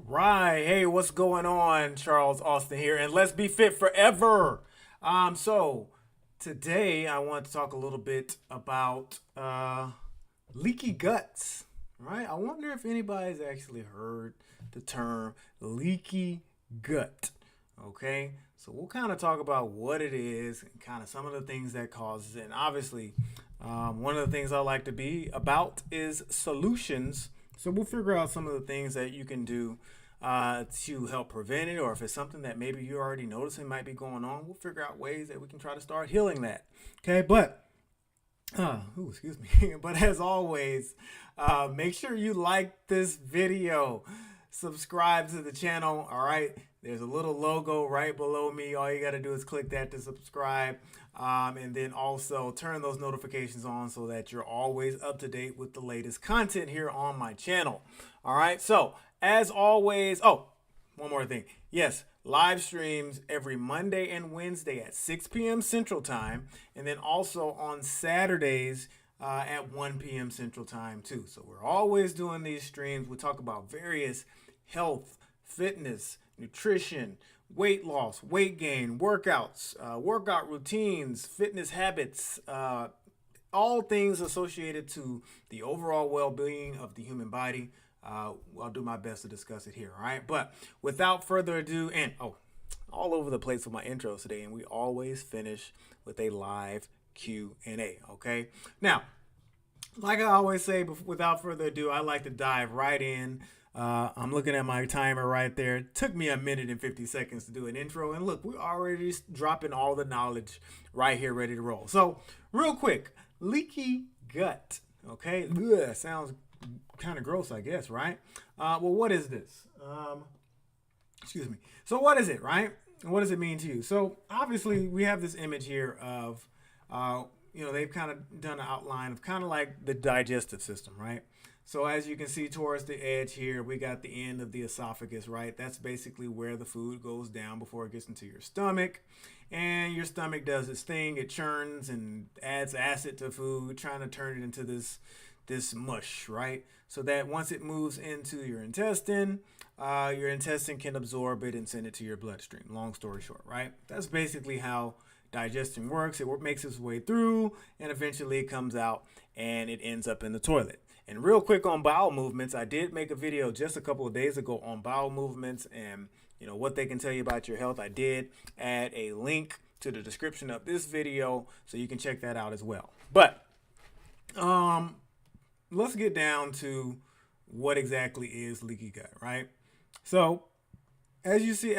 Right. Hey, what's going on? Charles Austin here, and let's be fit forever. So today I want to talk a little bit about leaky guts. Right? I wonder if anybody's actually heard the term leaky gut. Okay, so we'll kind of talk about what it is and kind of some of the things that causes it. And obviously, one of the things I like to be about is solutions. So we'll figure out some of the things that you can do to help prevent it, or if it's something that maybe you're already noticing might be going on, we'll figure out ways that we can try to start healing that. Okay, but excuse me. But as always, make sure you like this video, subscribe to the channel. All right, there's a little logo right below me. All you got to do is click that to subscribe, and then also turn those notifications on so that you're always up to date with the latest content here on my channel. All right, so as always, one more thing. Yes, live streams every Monday and Wednesday at 6 p.m. Central Time, and then also on Saturdays at 1 p.m. Central Time too. So we're always doing these streams. We talk about various health, fitness, nutrition, weight loss, weight gain, workouts, workout routines, fitness habits, all things associated to the overall well-being of the human body. I'll do my best to discuss it here, all right? But without further ado, and all over the place with my intros today, and we always finish with a live Q&A, okay? Now, like I always say, without further ado, I like to dive right in. I'm looking at my timer right there. It took me a minute and 50 seconds to do an intro, and look, we're already dropping all the knowledge right here, ready to roll. So, real quick, leaky gut, okay? Ugh, sounds kind of gross, I guess, right? Well, what is this? Excuse me. So what is it, right? What does it mean to you? So obviously we have this image here of, they've kind of done an outline of kind of like the digestive system, right? So as you can see towards the edge here, we got the end of the esophagus, right? That's basically where the food goes down before it gets into your stomach. And your stomach does its thing. It churns and adds acid to food, trying to turn it into this mush, right? So that once it moves into your intestine can absorb it and send it to your bloodstream. Long story short, right? That's basically how digestion works. It makes its way through and eventually it comes out and it ends up in the toilet. And real quick on bowel movements, I did make a video just a couple of days ago on bowel movements and what they can tell you about your health. I did add a link to the description of this video so you can check that out as well. But let's get down to what exactly is leaky gut, right? So as you see,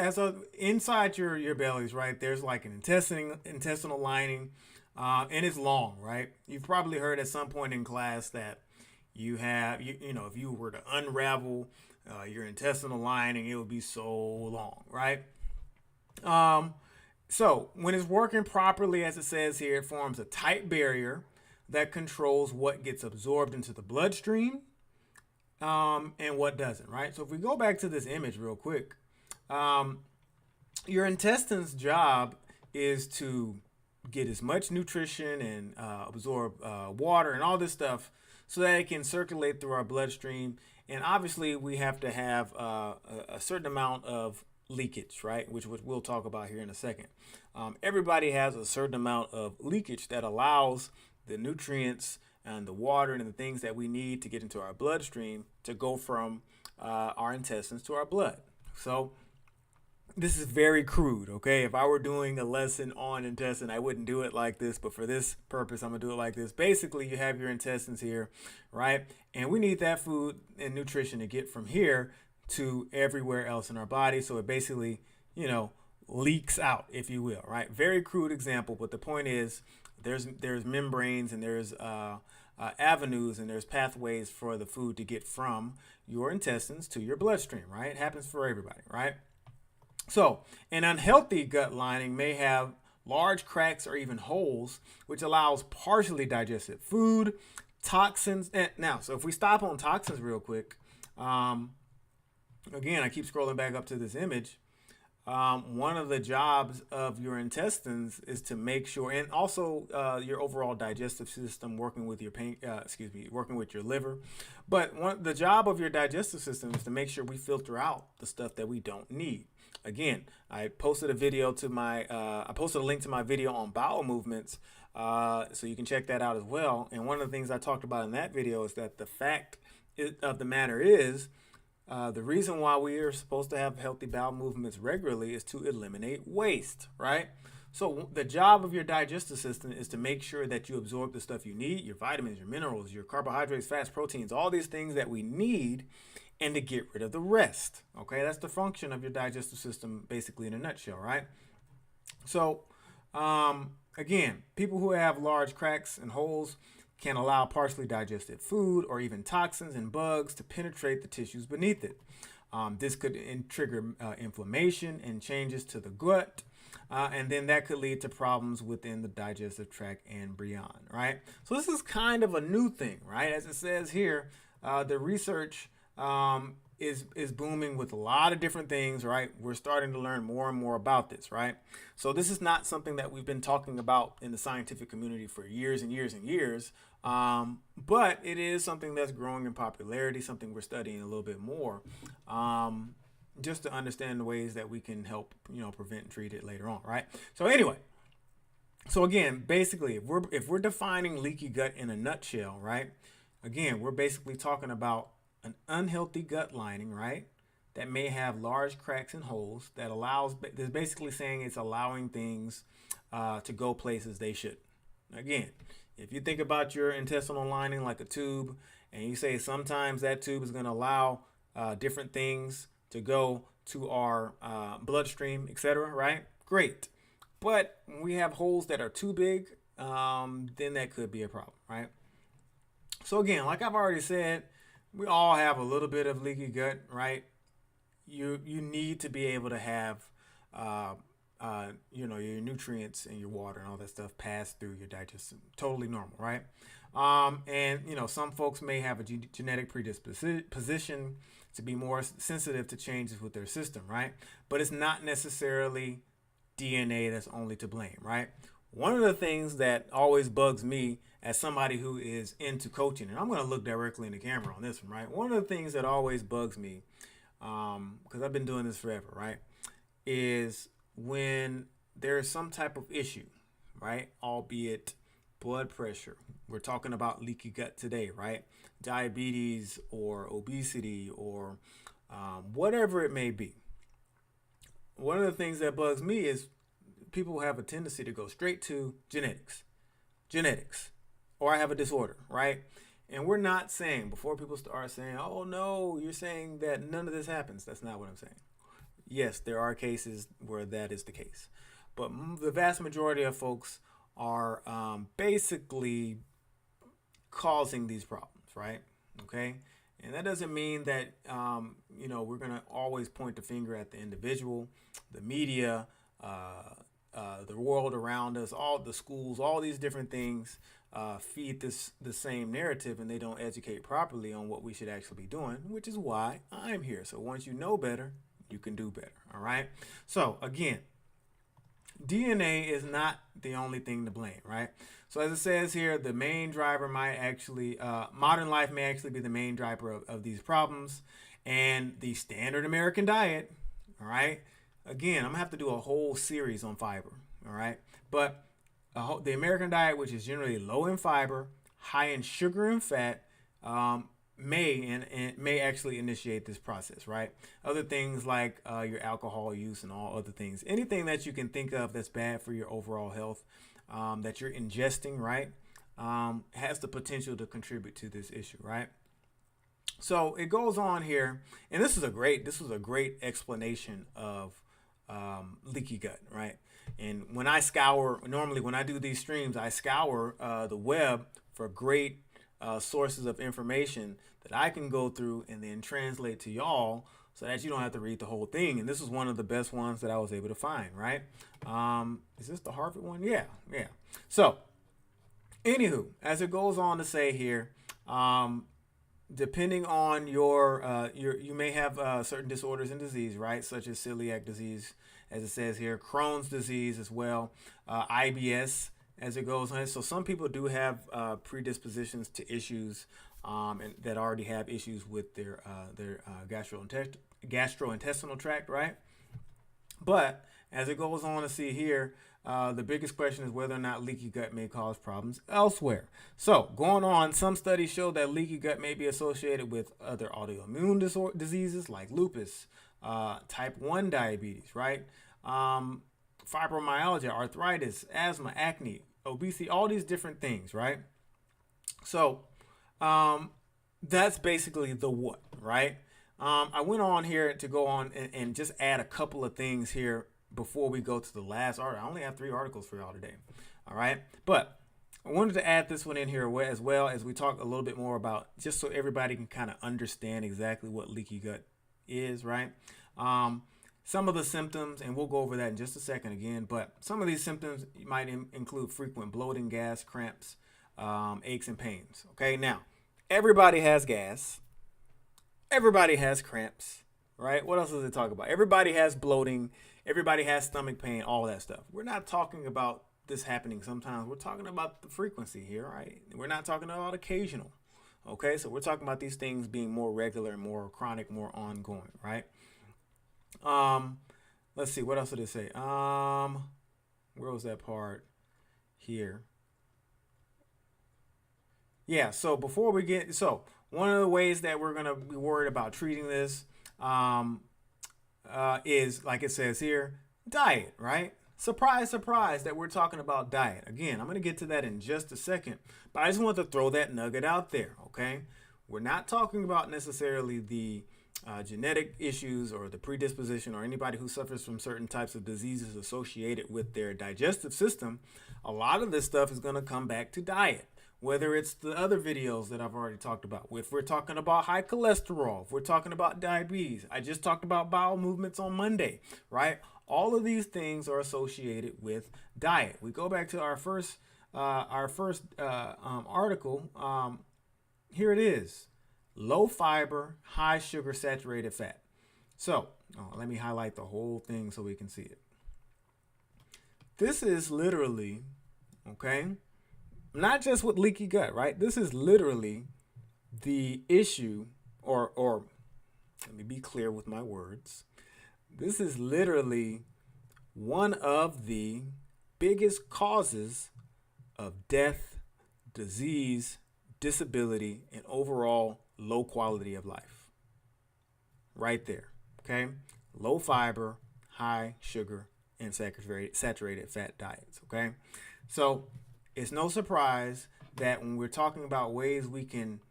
inside your bellies, right, there's like an intestinal lining, and it's long, right? You've probably heard at some point in class that you have, if you were to unravel your intestinal lining, it would be so long, right? So when it's working properly, as it says here, it forms a tight barrier that controls what gets absorbed into the bloodstream and what doesn't, right? So if we go back to this image real quick, your intestine's job is to get as much nutrition and absorb water and all this stuff so that it can circulate through our bloodstream. And obviously we have to have a certain amount of leakage, right? Which we'll talk about here in a second. Everybody has a certain amount of leakage that allows the nutrients and the water and the things that we need to get into our bloodstream to go from our intestines to our blood. So this is very crude, okay? If I were doing a lesson on intestine, I wouldn't do it like this, but for this purpose, I'm gonna do it like this. Basically, you have your intestines here, right? And we need that food and nutrition to get from here to everywhere else in our body. So it basically, leaks out, if you will, right? Very crude example, but the point is there's membranes and there's avenues and there's pathways for the food to get from your intestines to your bloodstream, right? It happens for everybody, right? So an unhealthy gut lining may have large cracks or even holes, which allows partially digested food, toxins. And now, so if we stop on toxins real quick, again, I keep scrolling back up to this image. one of the jobs of your intestines is to make sure, and also your overall digestive system, working with your working with your liver. But the job of your digestive system is to make sure we filter out the stuff that we don't need. Again, I posted a link to my video on bowel movements, so you can check that out as well. And one of the things I talked about in that video is that the fact of the matter is, the reason why we are supposed to have healthy bowel movements regularly is to eliminate waste, right? So the job of your digestive system is to make sure that you absorb the stuff you need, your vitamins, your minerals, your carbohydrates, fats, proteins, all these things that we need, and to get rid of the rest. Okay, that's the function of your digestive system, basically in a nutshell, right? So, again, people who have large cracks and holes can allow partially digested food or even toxins and bugs to penetrate the tissues beneath it. This could trigger inflammation and changes to the gut, and then that could lead to problems within the digestive tract and beyond, right? So this is kind of a new thing, right? As it says here, the research is booming with a lot of different things, right? We're starting to learn more and more about this, right? So this is not something that we've been talking about in the scientific community for years and years and years, but it is something that's growing in popularity, something we're studying a little bit more, just to understand the ways that we can help, prevent and treat it later on, right? So anyway, so again, basically, if we're defining leaky gut in a nutshell, right? Again, we're basically talking about an unhealthy gut lining, right? That may have large cracks and holes that that's basically saying it's allowing things to go places they shouldn't. Again, if you think about your intestinal lining like a tube, and you say sometimes that tube is going to allow different things to go to our bloodstream, etc., right? Great. But when we have holes that are too big, then that could be a problem, right? So again, like I've already said, we all have a little bit of leaky gut, right? You need to be able to have, your nutrients and your water and all that stuff pass through your digestion. Totally normal, right? And some folks may have a genetic predisposition to be more sensitive to changes with their system, right? But it's not necessarily DNA that's only to blame, right? One of the things that always bugs me as somebody who is into coaching, and I'm going to look directly in the camera on this one, right? One of the things that always bugs me, because I've been doing this forever, right, is when there's some type of issue, right, albeit blood pressure. We're talking about leaky gut today, right? Diabetes or obesity or whatever it may be. One of the things that bugs me is people have a tendency to go straight to genetics, or I have a disorder, right? And we're not saying, before people start saying, oh no, you're saying that none of this happens. That's not what I'm saying. Yes, there are cases where that is the case. But the vast majority of folks are basically causing these problems, right? Okay? And that doesn't mean that, we're going to always point the finger at the individual, the media, the world around us, all the schools, all these different things feed the same narrative, and they don't educate properly on what we should actually be doing, which is why I'm here. So once you know better, you can do better. All right. So again, DNA is not the only thing to blame, right? So as it says here, the main driver might actually, modern life may actually be the main driver of these problems, and the standard American diet. All right. Again, I'm gonna have to do a whole series on fiber. All right. But the American diet, which is generally low in fiber, high in sugar and fat, may actually initiate this process, right? Other things like your alcohol use and all other things, anything that you can think of that's bad for your overall health, that you're ingesting, right, has the potential to contribute to this issue, right? So it goes on here, and this was a great explanation of leaky gut, right? And when I normally when I do these streams, I scour the web for great sources of information that I can go through and then translate to y'all so that you don't have to read the whole thing. And this is one of the best ones that I was able to find, right? Is this the Harvard one? Yeah. So, anywho, as it goes on to say here, depending on your you may have certain disorders and disease, right? Such as celiac disease, as it says here, Crohn's disease as well, IBS as it goes on. So some people do have predispositions to issues and that already have issues with their gastrointestinal tract, right? But as it goes on to see here, the biggest question is whether or not leaky gut may cause problems elsewhere. So going on, some studies show that leaky gut may be associated with other autoimmune diseases like lupus, type 1 diabetes, right? Fibromyalgia, arthritis, asthma, acne, obesity, all these different things, right? So that's basically the what, right? I went on here to go on and just add a couple of things here before we go to the last article. I only have 3 articles for y'all today. All right. But I wanted to add this one in here as well as we talk a little bit more about, just so everybody can kind of understand exactly what leaky gut is, right? Some of the symptoms, and we'll go over that in just a second again, but some of these symptoms might include frequent bloating, gas, cramps, aches and pains. Okay. Now, everybody has gas. Everybody has cramps, right? What else does it talk about? Everybody has bloating. Everybody has stomach pain, all that stuff. We're not talking about this happening sometimes. We're talking about the frequency here, right? We're not talking about occasional. Okay, so we're talking about these things being more regular, more chronic, more ongoing, right? Let's see, what else did it say? Where was that part here? Yeah, so before we get, one of the ways that we're going to be worried about treating this is, like it says here, diet, right? Surprise, surprise that we're talking about diet. Again, I'm going to get to that in just a second, but I just want to throw that nugget out there, okay? We're not talking about necessarily the genetic issues or the predisposition or anybody who suffers from certain types of diseases associated with their digestive system. A lot of this stuff is going to come back to diet. Whether it's the other videos that I've already talked about, if we're talking about high cholesterol, if we're talking about diabetes, I just talked about bowel movements on Monday, right? All of these things are associated with diet. We go back to our first article. Here it is: low fiber, high sugar, saturated fat. So let me highlight the whole thing so we can see it. This is literally, okay, not just with leaky gut, right? This is literally the issue, or let me be clear with my words. This is literally one of the biggest causes of death, disease, disability, and overall low quality of life. Right there, okay? Low fiber, high sugar, and saturated fat diets, okay? So it's no surprise that when we're talking about ways we can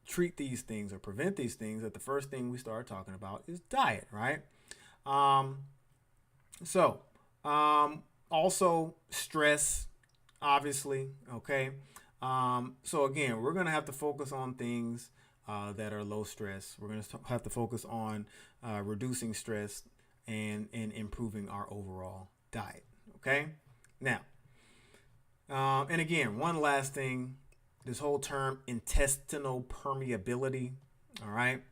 treat these things or prevent these things, that the first thing we start talking about is diet, right? Also stress, obviously, okay? So again, we're going to have to focus on things that are low stress. We're going to have to focus on reducing stress and improving our overall diet, okay? Now, and again, one last thing, this whole term intestinal permeability, all right?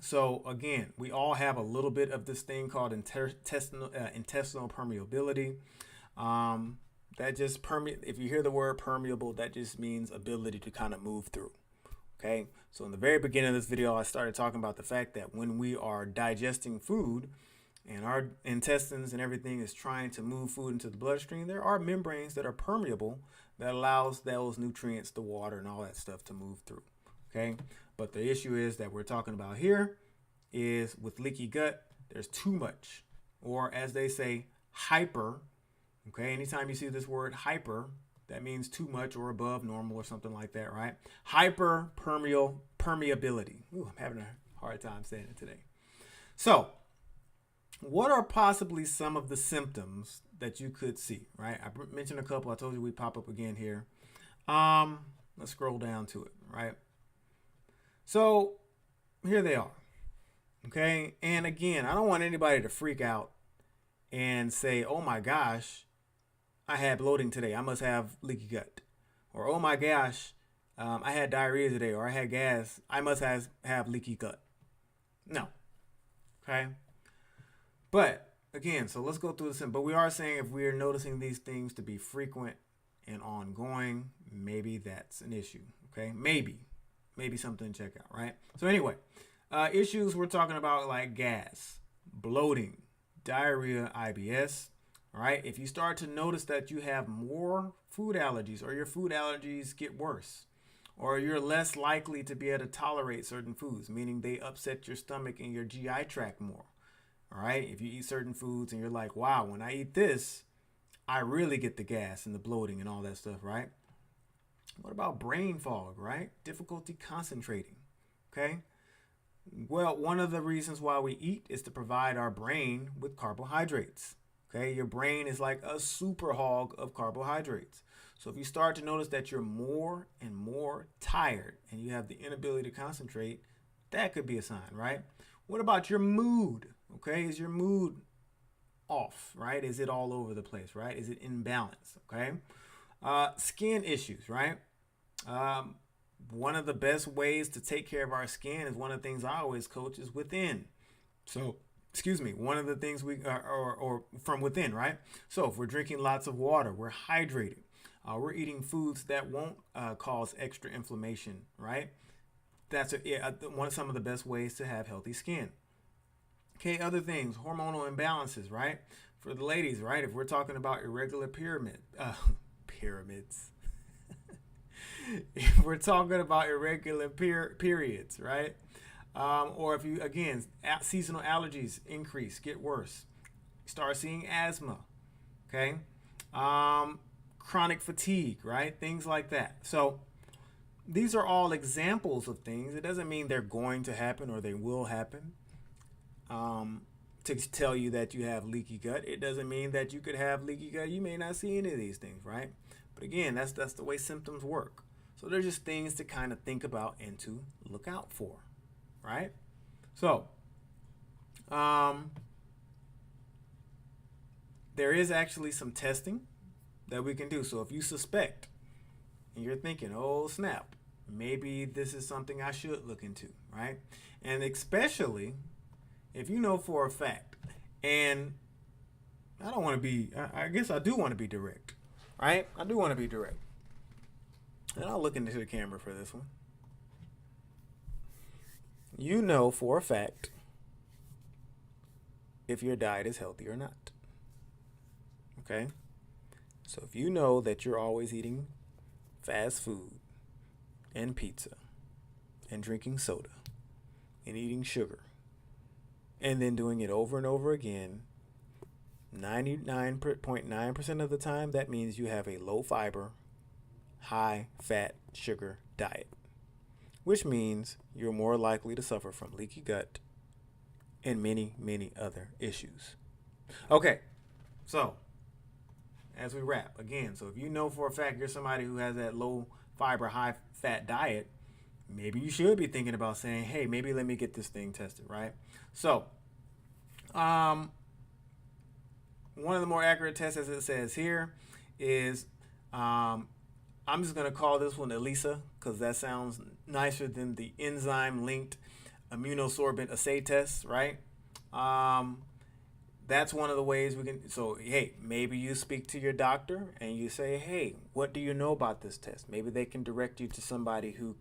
So again, we all have a little bit of this thing called intestinal permeability. That just if you hear the word permeable, that just means ability to kind of move through. Okay. So in the very beginning of this video, I started talking about the fact that when we are digesting food and our intestines and everything is trying to move food into the bloodstream, there are membranes that are permeable that allows those nutrients, the water and all that stuff to move through. Okay. But the issue is that we're talking about here is with leaky gut, there's too much, or as they say, hyper. Okay. Anytime you see this word hyper, that means too much or above normal or something like that, right? Hyper permeability. Ooh, I'm having a hard time saying it today. So what are possibly some of the symptoms that you could see, right? I mentioned a couple. I told you we'd pop up again here. Let's scroll down to it, right? So here they are, okay? And again, I don't want anybody to freak out and say, oh my gosh, I had bloating today, I must have leaky gut. Or, oh my gosh, I had diarrhea today or I had gas, I must have leaky gut. No. Okay. But again, so let's go through this. But we are saying if we are noticing these things to be frequent and ongoing, maybe that's an issue. Okay. Maybe something to check out. Right. So anyway, issues we're talking about like gas, bloating, diarrhea, IBS. All right. If you start to notice that you have more food allergies or your food allergies get worse, or you're less likely to be able to tolerate certain foods, meaning they upset your stomach and your GI tract more. All right. If you eat certain foods and you're like, wow, when I eat this, I really get the gas and the bloating and all that stuff, right? What about brain fog, right? Difficulty concentrating. Okay. Well, one of the reasons why we eat is to provide our brain with carbohydrates. Okay, your brain is like a super hog of carbohydrates. So if you start to notice that you're more and more tired and you have the inability to concentrate, that could be a sign, right? What about your mood? Okay, is your mood off, right? Is it all over the place, right? Is it imbalanced? Okay, skin issues, right? Um, One of the best ways to take care of our skin is one of the things I always coach is within. So, excuse me, one of the things or from within, right? So, if we're drinking lots of water, we're hydrated, we're eating foods that won't cause extra inflammation, right? That's one of some of the best ways to have healthy skin. Okay, other things, hormonal imbalances, right? For the ladies, right? If we're talking about irregular pyramids, if we're talking about irregular periods, right? Or if you, again, seasonal allergies increase, get worse, start seeing asthma, okay? Chronic fatigue, right? Things like that. So these are all examples of things. It doesn't mean they're going to happen or they will happen. To tell you that you have leaky gut, it doesn't mean that you could have leaky gut. You may not see any of these things, right? But again, that's the way symptoms work. So they're just things to kind of think about and to look out for, right? So there is actually some testing that we can do. So if you suspect and you're thinking, oh snap, maybe this is something I should look into, right? And especially if you know for a fact, and I don't want to be, I guess I do want to be direct, right? I do want to be direct. And I'll look into the camera for this one. You know for a fact if your diet is healthy or not. Okay? So if you know that you're always eating fast food and pizza and drinking soda and eating sugar and then doing it over and over again, 99.9% of the time, that means you have a low fiber, high fat, sugar diet, which means you're more likely to suffer from leaky gut and many, many other issues. Okay, so as we wrap again, so if you know for a fact you're somebody who has that low fiber, high fat diet, maybe you should be thinking about saying, hey, maybe let me get this thing tested, right? So, one of the more accurate tests, as it says here, is I'm just going to call this one ELISA because that sounds nicer than the enzyme linked immunosorbent assay test, right? That's one of the ways we can. So, hey, maybe you speak to your doctor and you say, hey, what do you know about this test? Maybe they can direct you to somebody who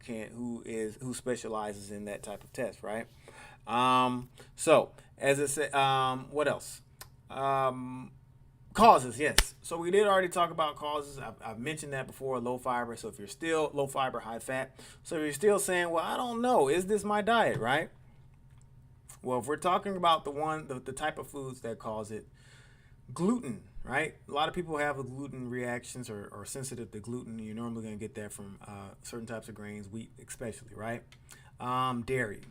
specializes in that type of test, right? So, as I said, what else? Causes, yes. So we did already talk about causes. I've mentioned that before, low fiber. So if you're still low fiber, high fat. So if you're still saying, well, I don't know, is this my diet, right? Well, if we're talking about the type of foods that cause it, gluten, right? A lot of people have gluten reactions or are sensitive to gluten. You're normally going to get that from certain types of grains, wheat especially, right? Dairy.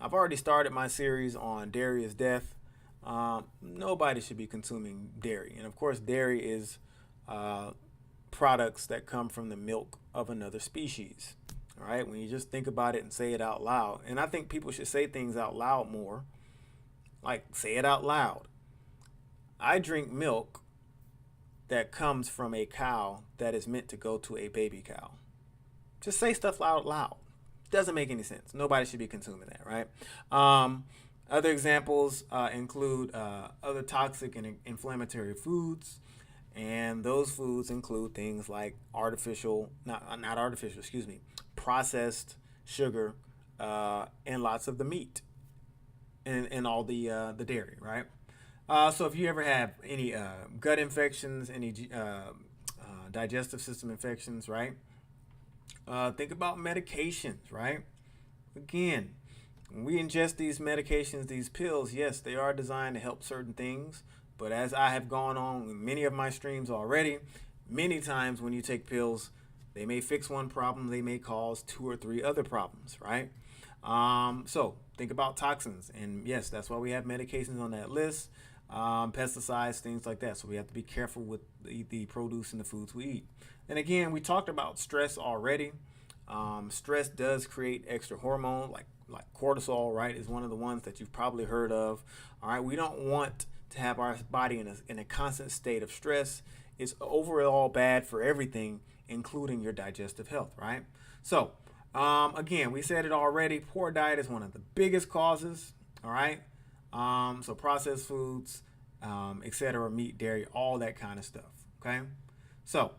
I've already started my series on dairy is death. Nobody should be consuming dairy. And of course, dairy is products that come from the milk of another species. All right, when you just think about it and say it out loud. And I think people should say things out loud more. Like, say it out loud. I drink milk that comes from a cow that is meant to go to a baby cow. Just say stuff out loud. Doesn't make any sense. Nobody should be consuming that, right? Other examples include other toxic and inflammatory foods, and those foods include things like processed sugar, and lots of the meat, and all the dairy, right? So if you ever have any gut infections, any digestive system infections, right? Think about medications, right? Again, when we ingest these medications, these pills, yes, they are designed to help certain things. But as I have gone on with many of my streams already, many times when you take pills, they may fix one problem, they may cause 2 or 3 other problems, right? So think about toxins. And yes, that's why we have medications on that list, pesticides, things like that. So we have to be careful with the produce and the foods we eat. And again, we talked about stress already. Stress does create extra hormone, like cortisol, right, is one of the ones that you've probably heard of. All right, we don't want to have our body in a constant state of stress. It's overall bad for everything, including your digestive health, right? So, again, we said it already. Poor diet is one of the biggest causes, all right? So processed foods, etc., meat, dairy, all that kind of stuff, okay? So,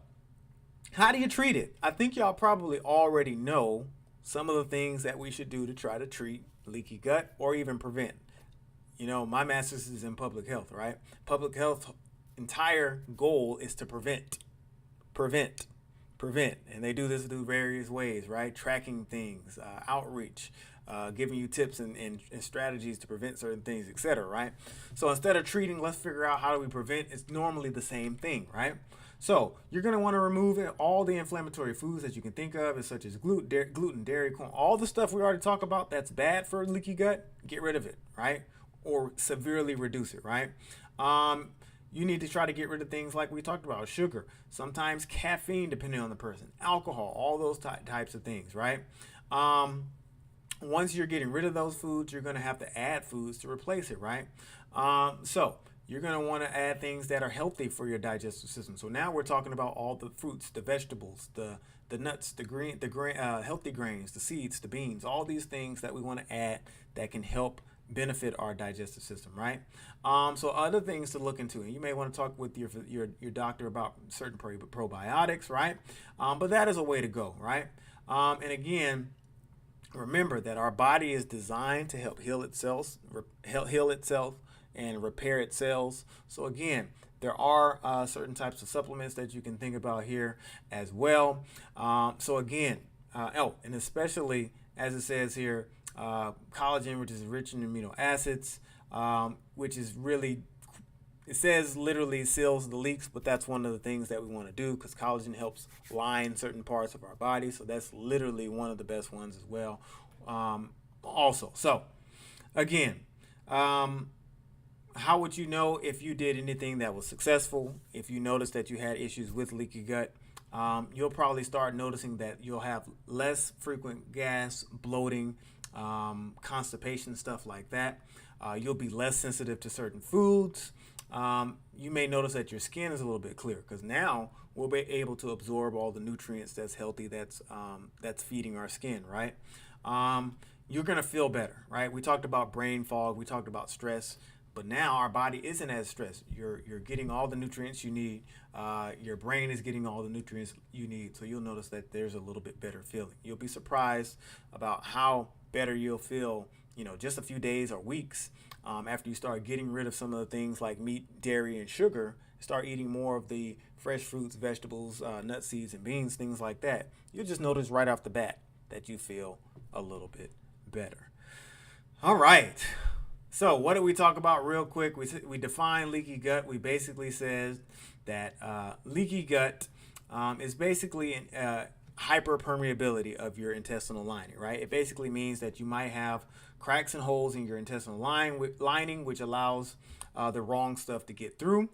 how do you treat it? I think y'all probably already know some of the things that we should do to try to treat leaky gut or even prevent. You know, my master's is in public health, right? Public health entire goal is to prevent. And they do this through various ways, right? Tracking things, outreach, giving you tips and strategies to prevent certain things, etc., right? So instead of treating, let's figure out how do we prevent. It's normally the same thing, right? So you're going to want to remove all the inflammatory foods that you can think of, such as gluten, dairy, corn, all the stuff we already talked about that's bad for leaky gut. Get rid of it, right? Or severely reduce it, right? You need to try to get rid of things like we talked about, sugar, sometimes caffeine, depending on the person, alcohol, all those types of things, right? Once you're getting rid of those foods, you're going to have to add foods to replace it, right? So you're going to want to add things that are healthy for your digestive system. So now we're talking about all the fruits, the vegetables, the nuts, the healthy grains, the seeds, the beans, all these things that we want to add that can help benefit our digestive system, right? So other things to look into, and you may want to talk with your doctor about certain probiotics, right? But that is a way to go, right? And again, remember that our body is designed to help heal itself and repair its cells. So again, there are certain types of supplements that you can think about here as well. So again, and especially as it says here, collagen, which is rich in amino acids, which is really, it says literally seals the leaks, but that's one of the things that we want to do because collagen helps line certain parts of our body. So that's literally one of the best ones as well. Also, so again, how would you know if you did anything that was successful? If you noticed that you had issues with leaky gut, you'll probably start noticing that you'll have less frequent gas, bloating, constipation, stuff like that. You'll be less sensitive to certain foods. You may notice that your skin is a little bit clearer because now we'll be able to absorb all the nutrients that's healthy, that's feeding our skin, right? You're going to feel better, right? We talked about brain fog. We talked about stress. But now our body isn't as stressed. You're getting all the nutrients you need. Your brain is getting all the nutrients you need. So you'll notice that there's a little bit better feeling. You'll be surprised about how better you'll feel, just a few days or weeks after you start getting rid of some of the things like meat, dairy, and sugar. Start eating more of the fresh fruits, vegetables, nuts, seeds, and beans, things like that. You'll just notice right off the bat that you feel a little bit better. All right. So what did we talk about real quick? We define leaky gut. We basically said that leaky gut is basically hyperpermeability of your intestinal lining, right? It basically means that you might have cracks and holes in your intestinal lining, which allows the wrong stuff to get through.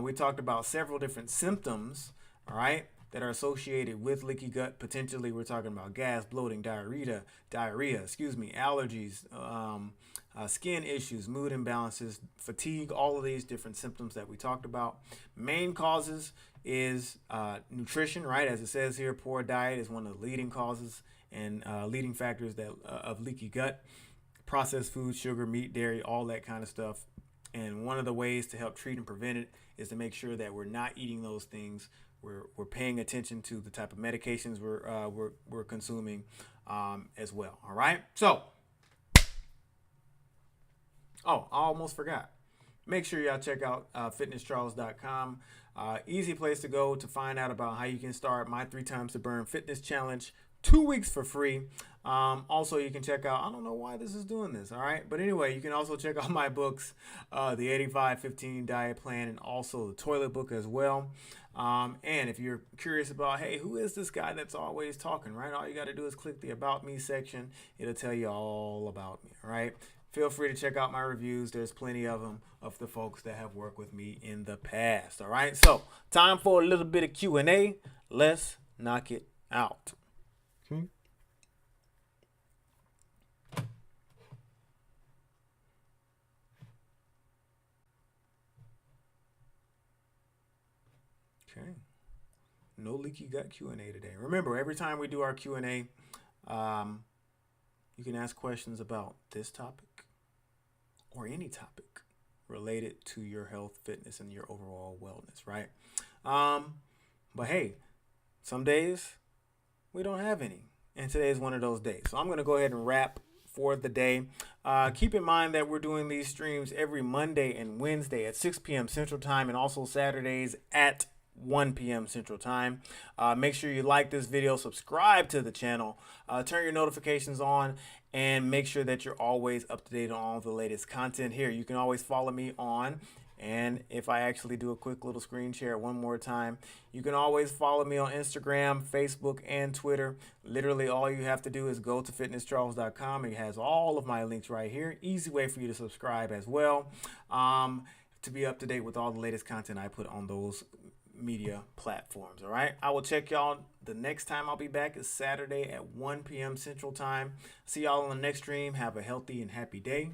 We talked about several different symptoms, all right, that are associated with leaky gut. Potentially, we're talking about gas, bloating, diarrhea, allergies, skin issues, mood imbalances, fatigue, all of these different symptoms that we talked about. Main causes is nutrition, right? As it says here, poor diet is one of the leading causes and leading factors that of leaky gut. Processed food, sugar, meat, dairy, all that kind of stuff. And one of the ways to help treat and prevent it is to make sure that we're not eating those things. We're paying attention to the type of medications we're consuming as well. All right. So, I almost forgot. Make sure y'all check out fitnesscharles.com. Easy place to go to find out about how you can start my 3 times to burn fitness challenge, 2 weeks for free. Also, you can check out, I don't know why this is doing this, all right? But anyway, you can also check out my books, the 85-15 diet plan, and also the toilet book as well. And if you're curious about, hey, who is this guy that's always talking, right? All you got to do is click the About Me section. It'll tell you all about me, all right? Feel free to check out my reviews. There's plenty of them of the folks that have worked with me in the past, all right? So, time for a little bit of Q&A. Let's knock it out. Okay. Okay. No leaky gut Q&A today. Remember, every time we do our Q&A, you can ask questions about this topic or any topic related to your health, fitness, and your overall wellness, right? But hey, some days we don't have any, and today is one of those days. So I'm going to go ahead and wrap for the day. Keep in mind that we're doing these streams every Monday and Wednesday at 6 p.m. Central Time, and also Saturdays at 1 p.m. Central Time. Make sure you like this video, subscribe to the channel, turn your notifications on, and make sure that you're always up to date on all the latest content here. You can always follow me on, and if I actually do a quick little screen share one more time, you can always follow me on Instagram, Facebook, and Twitter. Literally all you have to do is go to fitnesscharles.com. It has all of my links right here. Easy way for you to subscribe as well, to be up to date with all the latest content I put on those media platforms. All right, I will check y'all the next time I'll be back is Saturday at 1 p.m. Central Time. See y'all on the next stream. Have a healthy and happy day.